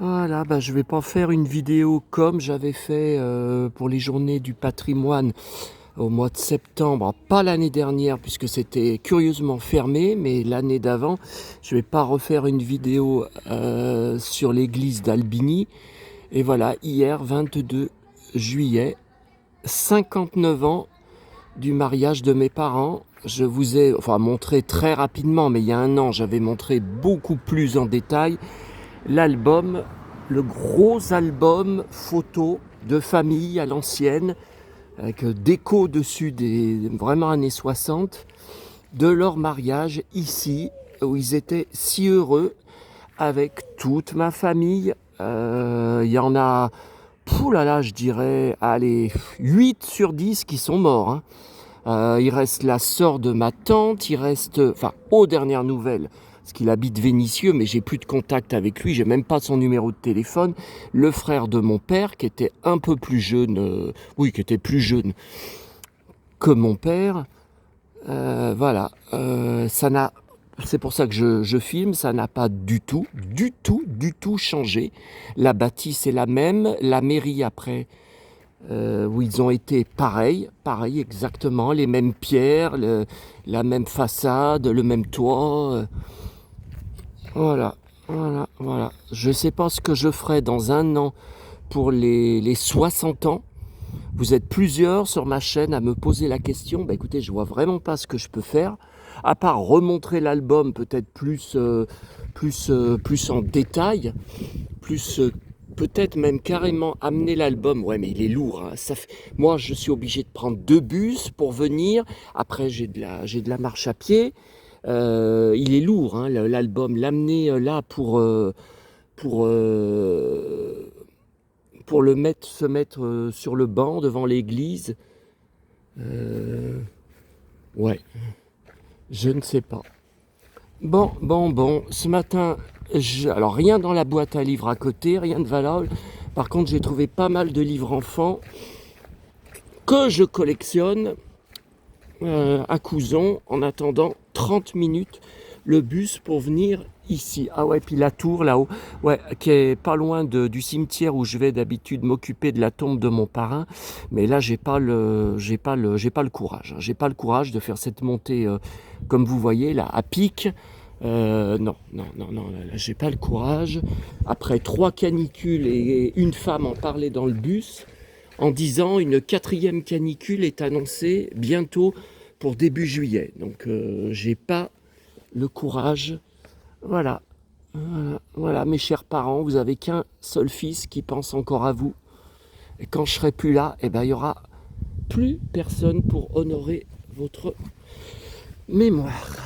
Voilà, bah, je vais pas faire une vidéo comme j'avais fait pour les journées du patrimoine au mois de septembre, pas l'année dernière puisque c'était curieusement fermé, mais l'année d'avant. Je vais pas refaire une vidéo sur l'église d'Albigny. Et voilà, hier 22 juillet, 59 ans du mariage de mes parents. Je vous ai montré très rapidement, mais il y a un an, j'avais montré beaucoup plus en détail l'album, le gros album photo de famille à l'ancienne, avec déco dessus des vraiment années 60, de leur mariage ici, où ils étaient si heureux avec toute ma famille. Il y en a, je dirais, allez, 8 sur 10 qui sont morts, hein. Il reste la sœur de ma tante, il reste, aux dernières nouvelles, parce qu'il habite Vénissieux, mais j'ai plus de contact avec lui, j'ai même pas son numéro de téléphone. Le frère de mon père, qui était un peu plus jeune, qui était plus jeune que mon père. Voilà, ça n'a, c'est pour ça que je filme, ça n'a pas du tout changé. La bâtisse est la même, la mairie après, où ils ont été pareil exactement, les mêmes pierres, la même façade, le même toit. Voilà, voilà. Je sais pas ce que je ferai dans un an pour les 60 ans. Vous êtes plusieurs sur ma chaîne à me poser la question. Bah écoutez, je vois vraiment pas ce que je peux faire, à part remontrer l'album peut-être plus en détail, plus peut-être même carrément amener l'album. Ouais, mais il est lourd, hein. Moi, je suis obligé de prendre 2 bus pour venir. Après, j'ai de la marche à pied. Il est lourd, hein, l'album. L'amener là pour, pour se mettre sur le banc devant l'église. Ouais, je ne sais pas. Bon. Ce matin, alors rien dans la boîte à livres à côté, rien de valable. Par contre, j'ai trouvé pas mal de livres enfants que je collectionne à Couzon en attendant 30 minutes le bus pour venir ici. Ah ouais, puis la tour là-haut, ouais, qui est pas loin du cimetière où je vais d'habitude m'occuper de la tombe de mon parrain. Mais là, j'ai pas le courage. J'ai pas le courage de faire cette montée, comme vous voyez là, à pic. Non, là, j'ai pas le courage. Après 3 canicules et une femme en parlait dans le bus, en disant une 4e canicule est annoncée bientôt pour début juillet. Donc j'ai pas le courage. Voilà, mes chers parents, vous avez qu'un seul fils qui pense encore à vous. Et quand je serai plus là, il y aura plus personne pour honorer votre mémoire.